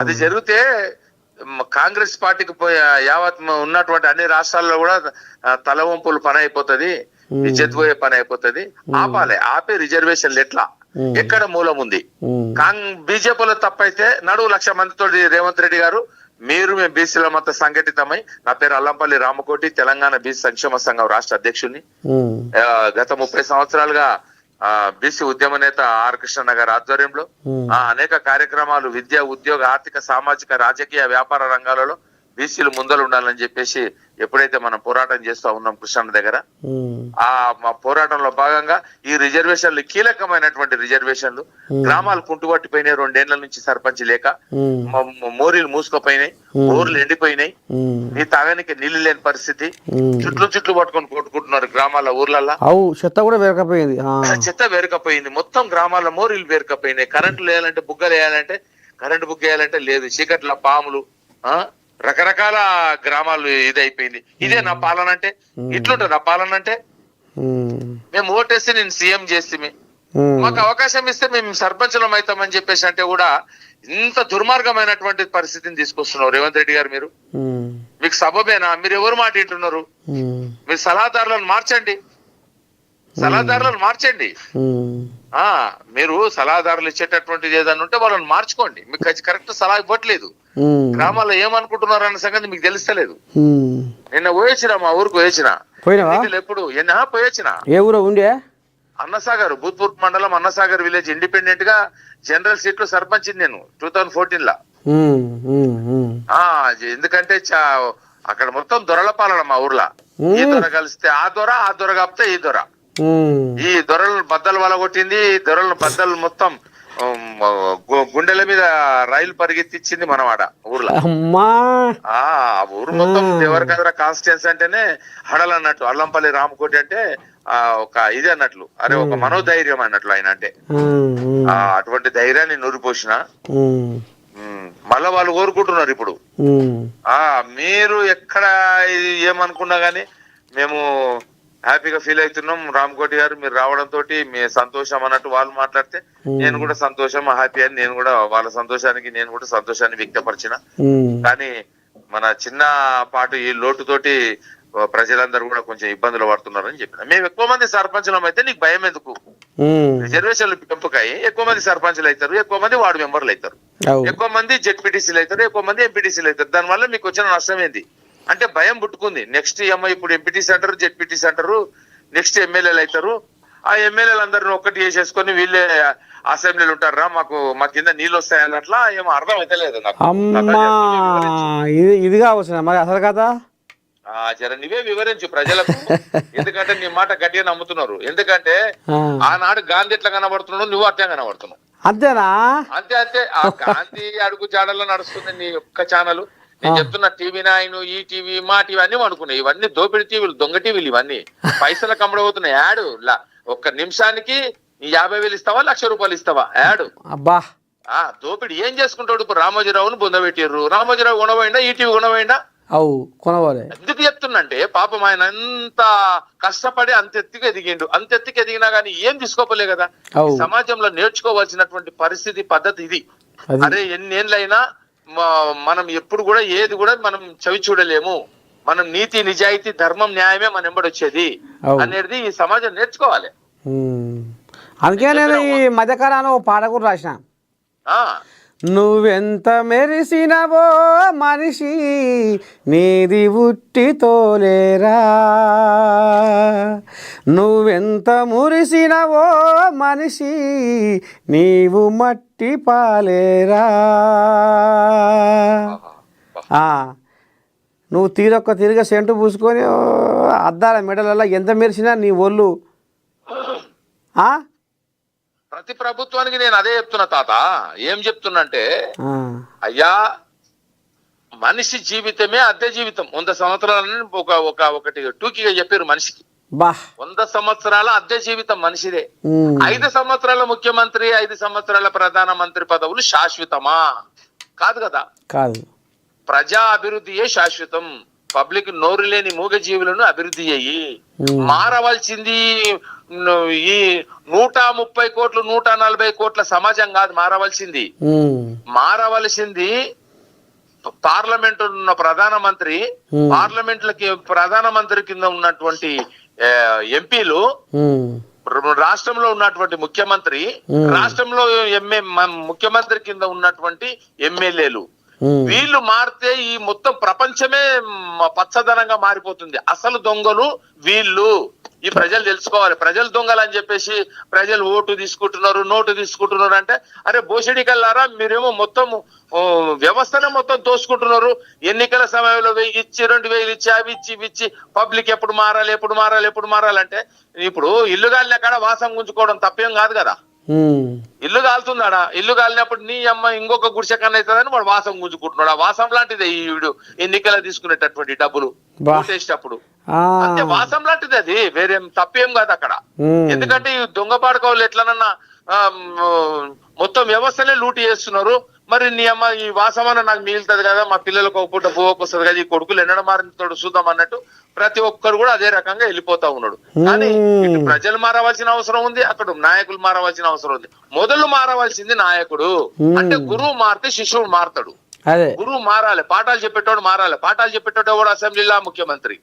అది జరిగితే కాంగ్రెస్ పార్టీకి యావత్ ఉన్నటువంటి అన్ని రాష్ట్రాల్లో కూడా తల వంపులు పని అయిపోతుంది, ఇజ్జత్ పోయే పని అయిపోతుంది. ఆపే రిజర్వేషన్లు ఎట్లా, ఎక్కడ మూలం ఉంది? బీజేపీలో తప్పైతే నడువు 1,00,000 మందితో రేవంత్ రెడ్డి గారు మేము బీసీల మొత్తం సంఘటితమై, నా పేరు అల్లంపల్లి రామకోటి, తెలంగాణ బీసీ సంక్షేమ సంఘం రాష్ట్ర అధ్యక్షుడిని. గత 30 సంవత్సరాలుగా బీసీ ఉద్యమ నేత ఆర్ కృష్ణ గారి ఆధ్వర్యంలో అనేక కార్యక్రమాలు విద్య, ఉద్యోగ, ఆర్థిక, సామాజిక, రాజకీయ, వ్యాపార రంగాలలో బీసీలు ముందలు ఉండాలని చెప్పేసి ఎప్పుడైతే మనం పోరాటం చేస్తూ ఉన్నాం కృష్ణ దగ్గర, మా పోరాటంలో భాగంగా ఈ రిజర్వేషన్లు కీలకమైనటువంటి రిజర్వేషన్లు గ్రామాలు కుంటుపట్టిపోయినాయి. 2 ఏళ్ల నుంచి సర్పంచ్ లేక మోరీలు మూసుకుపోయినాయి, ఊర్లు ఎండిపోయినాయి, నీ తాగానికి నీళ్లు లేని పరిస్థితి, చుట్లు పట్టుకొని కొట్టుకుంటున్నారు గ్రామాల ఊర్లల్లో. చెత్త కూడా వేరకపోయింది, చెత్త వేరకపోయింది, మొత్తం గ్రామాల మోరీలు వేరకపోయినాయి. కరెంటు వేయాలంటే బుగ్గలు వేయాలంటే కరెంటు బుగ్గ వేయాలంటే లేదు, చీకట్ల పాములు, రకరకాల గ్రామాలు ఇదైపోయింది. ఇదే నా పాలన అంటే? ఇట్లుంటుంది నా పాలన అంటే? మేము ఓటేసి నేను సీఎం చేస్తే, మాకు అవకాశం ఇస్తే మేము సర్పంచులం అవుతామని చెప్పేసి అంటే కూడా ఇంత దుర్మార్గమైనటువంటి పరిస్థితిని తీసుకొస్తున్నారు రేవంత్ రెడ్డి గారు. మీరు మీకు సబబేనా? మీరు ఎవరు మాట వింటున్నారు? మీరు సలహాదారులను మార్చండి, సలహాదారులను మార్చండి. మీరు సలహాదారులు ఇచ్చేటటువంటిది ఏదన్నా ఉంటే వాళ్ళని మార్చుకోండి. మీకు కరెక్ట్ సలహా ఇవ్వట్లేదు. గ్రామాల్లో ఏమనుకుంటున్నారు అన్న సంగతి మీకు తెలుస్తలేదు. నిన్న పోయొచ్చిన, మా ఊరికి పోయొచ్చిన, ఎప్పుడు పోయొచ్చిన, ఏ ఊరు ఉండే? అన్నసాగర్, భూత్పూర్ మండలం అన్నసాగర్ విలేజ్, ఇండిపెండెంట్ గా జనరల్ సీట్ లో సర్పంచ్ నేను 2014 ఎందుకంటే అక్కడ మొత్తం దొరల పాలన మా ఊర్లో. ఈ దొర కలిస్తే ఆ దొర, ఆ దొర కాపితే ఈ దొర. ఈ దొరలను బద్దలు వలగొట్టింది, దొరలను బద్దలు మొత్తం గుండెల మీద రైలు పరిగెత్తిచ్చింది మనవాడ ఊర్లో. ఊరు మొత్తం దేవరకద్ర కాన్స్టిట్యున్సీ అంటేనే హడల్ అన్నట్టు, అల్లంపల్లి రామకోటి అంటే ఒక ఇది అన్నట్లు, అరే ఒక మనోధైర్యం అన్నట్లు ఆయన అంటే. అటువంటి ధైర్యాన్ని నూరిపోసిన మళ్ళా వాళ్ళు కోరుకుంటున్నారు ఇప్పుడు. మీరు ఎక్కడ ఏమనుకున్నా గానీ మేము హ్యాపీగా ఫీల్ అవుతున్నాం. రామకోటి గారు మీరు రావడంతో మీ సంతోషం అన్నట్టు వాళ్ళు మాట్లాడితే నేను కూడా సంతోషం, హ్యాపీ అని నేను కూడా వాళ్ళ సంతోషానికి నేను కూడా సంతోషాన్ని వ్యక్తపరిచిన. కానీ మన చిన్న పాటు ఈ లోటుతోటి ప్రజలందరూ కూడా కొంచెం ఇబ్బందులు పడుతున్నారని చెప్పిన. మేము ఎక్కువ మంది సర్పంచులం అయితే నీకు భయం ఎందుకు? రిజర్వేషన్లు పెంపుకాయి ఎక్కువ మంది సర్పంచులు అవుతారు, ఎక్కువ మంది వార్డు మెంబర్లు అవుతారు, ఎక్కువ మంది జెడ్పీటీసీలు అవుతారు, ఎక్కువ మంది ఎంపీటీసీలు అవుతారు. దానివల్ల మీకు వచ్చిన నష్టం ఏంది అంటే భయం పుట్టుకుంది. నెక్స్ట్ ఇప్పుడు ఎంపీటీసీ అంటారు, జెడ్పీటీసీ అంటారు, నెక్స్ట్ ఎమ్మెల్యేలు అవుతారు. ఆ ఎమ్మెల్యేలు అందరిని ఒక్కటి చేసేసుకొని వీళ్ళే అసెంబ్లీలు ఉంటారా, మా కింద నీళ్ళు వస్తాయి అన్నట్లా ఏమో అర్థం అయితే లేదు నాకు. ఇది కావచ్చు మరి అసలు కదా. జర నువ్వే వివరించు ప్రజలకు, ఎందుకంటే నీ మాట గట్టిగా నమ్ముతున్నారు. ఎందుకంటే ఆనాడు గాంధీ ఎట్లా కనబడుతున్నాడు, నువ్వు అట్లా కనబడుతున్నావు. అంతేనా? అంతే అంతే. ఆ గాంధీ అడుగు జాడల్లో నడుస్తుంది నీ ఒక్క ఛానల్. నేను చెప్తున్నా, టీవీ నైన్, ఈ టీవీ, మా టీవీ అన్ని అనుకున్నాయి. ఇవన్నీ దోపిడి టీవీలు, దొంగ టీవీలు, ఇవన్నీ పైసలకు అమ్మడబోతున్నాయి. యాడ్ ఒక్క నిమిషానికి 50,000 ఇస్తావా, 1,00,000 రూపాయలు ఇస్తావా యాడ్? అబ్బా దోపిడి ఏం చేసుకుంటాడు? ఇప్పుడు రామోజీరావును బొందబెట్టిర్రు, రామోజీరావు కొనబోయిందా, ఈ టీవీ కొనబోయిందా? కొనవాలి. ఎందుకు చెప్తున్నంటే పాపం ఆయన ఎంత కష్టపడి అంత ఎత్తుకు ఎదిగిండు, అంత ఎత్తుకు ఎదిగినా గానీ ఏం తీసుకోపలే కదా. సమాజంలో నేర్చుకోవాల్సినటువంటి పరిస్థితి, పద్ధతి ఇది. అరే ఎన్నేళ్ళైనా మనం ఎప్పుడు కూడా ఏది కూడా మనం చవి చూడలేము. మనం నీతి, నిజాయితీ, ధర్మం, న్యాయమే మన వెంబడి వచ్చేది అనేది ఈ సమాజం నేర్చుకోవాలి. అందుకే నేను ఈ మధ్యకాలంలో పాట కూడా రాసిన. నువ్వెంత మెరిసినవో మనిషి నీది ఉట్టితోలేరా, నువ్వెంత మురిసినవో మనిషి నీవు మట్టి పాలేరా. నువ్వు తిరిగా సెంటు పూసుకొని అద్దాల మెడలలో ఎంత మెరిసినా నీ ఒళ్ళు. ప్రతి ప్రభుత్వానికి నేను అదే చెప్తున్నా తాత. ఏం చెప్తున్నంటే, అయ్యా మనిషి జీవితమే అద్దె జీవితం. 100 సంవత్సరాలని ఒకటి టూకీగా చెప్పారు మనిషికి. 100 సంవత్సరాల అద్దె జీవితం మనిషిదే. 5 సంవత్సరాల ముఖ్యమంత్రి, 5 సంవత్సరాల ప్రధానమంత్రి పదవులు శాశ్వతమా? కాదు కదా. కాదు. ప్రజా అభివృద్ధియే శాశ్వతం. పబ్లిక్ నోరు లేని మూగ జీవులను అభివృద్ధి చెయ్యి. మారవలసింది ఈ 130 కోట్లు 140 కోట్ల సమాజం కాదు మారవలసింది. మారవలసింది పార్లమెంట్ ఉన్న ప్రధానమంత్రి, పార్లమెంట్లకి ప్రధానమంత్రి కింద ఉన్నటువంటి ఎంపీలు, రాష్ట్రంలో ఉన్నటువంటి ముఖ్యమంత్రి, రాష్ట్రంలో ముఖ్యమంత్రి కింద ఉన్నటువంటి ఎమ్మెల్యేలు, వీళ్ళు మారితే ఈ మొత్తం ప్రపంచమే పచ్చదనంగా మారిపోతుంది. అసలు దొంగలు వీళ్ళు. ఈ ప్రజలు తెలుసుకోవాలి. ప్రజలు దొంగలు అని చెప్పేసి ప్రజలు ఓటు తీసుకుంటున్నారు, నోటు తీసుకుంటున్నారు అంటే, అరే బోషడి కల్లారా, మీరేమో మొత్తం వ్యవస్థనే మొత్తం తోసుకుంటున్నారు. ఎన్నికల సమయంలో 1000 ఇచ్చి 2000 ఇచ్చి అవి ఇచ్చి పబ్లిక్ ఎప్పుడు మారాలంటే, ఇప్పుడు ఇల్లు కాలిన కాడ వాసం గుంజుకోవడం తప్పేం కాదు కదా. ఇల్లు కాలుతున్నాడా, ఇల్లు కాలినప్పుడు నీ అమ్మ ఇంకొక గుడిసె కన్నా అవుతుందని వాడు వాసం గుంజుకుంటున్నాడు. ఆ వాసం లాంటిదే ఈ ఎన్నికల తీసుకునేటటువంటి డబ్బులు ఓటేసేటప్పుడు. అంతే, వాసం లాంటిది అది, వేరేం తప్పేం కాదు అక్కడ. ఎందుకంటే ఈ దొంగ పాడకవులు ఎట్లనన్నా మొత్తం వ్యవస్థనే లూటి చేస్తున్నారు. మరి నీ అమ్మ ఈ వాసమన్న నాకు మిగులుతుంది కదా, మా పిల్లలకు ఒక పూట పోవకు వస్తుంది కదా, ఈ కొడుకులు ఎన్నడ మారినతోడు చూద్దాం అన్నట్టు ప్రతి ఒక్కరు కూడా అదే రకంగా వెళ్ళిపోతా ఉన్నాడు. కానీ ఇటు ప్రజలు మారవలసిన అవసరం ఉంది, అక్కడ నాయకులు మారవలసిన అవసరం ఉంది. మొదలు మారవలసింది నాయకుడు. అంటే గురువు మారితే శిష్యుడు మారతాడు. గురువు మారాలి, పాఠాలు చెప్పేటోడు మారాలి. పాఠాలు చెప్పేటోడు ఎవడు అసెంబ్లీలో ముఖ్యమంత్రి,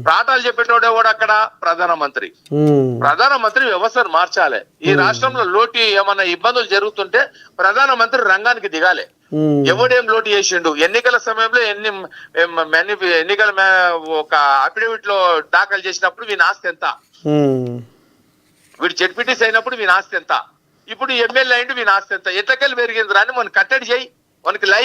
పాఠాలు చెప్పేటోడు ఎవడు అక్కడ ప్రధానమంత్రి. ప్రధానమంత్రి వ్యవస్థను మార్చాలి. ఈ రాష్ట్రంలో లోటు ఏమన్నా ఇబ్బందులు జరుగుతుంటే ప్రధానమంత్రి రంగానికి దిగాలి. ఎవడేం లోటు చేసిండు, ఎన్నికల సమయంలో ఎన్నికల ఒక అఫిడవిట్ లో దాఖలు చేసినప్పుడు వీని ఆస్తి ఎంత, వీడు జడ్పీటీసీ అయినప్పుడు వీని ఆస్తి ఎంత, ఇప్పుడు ఎమ్మెల్యే అయిండు వీని ఆస్తి ఎంత, ఎట్లకెళ్ళి పెరిగింది అని మనం కట్టడి చేయి, మనకి లైఫ్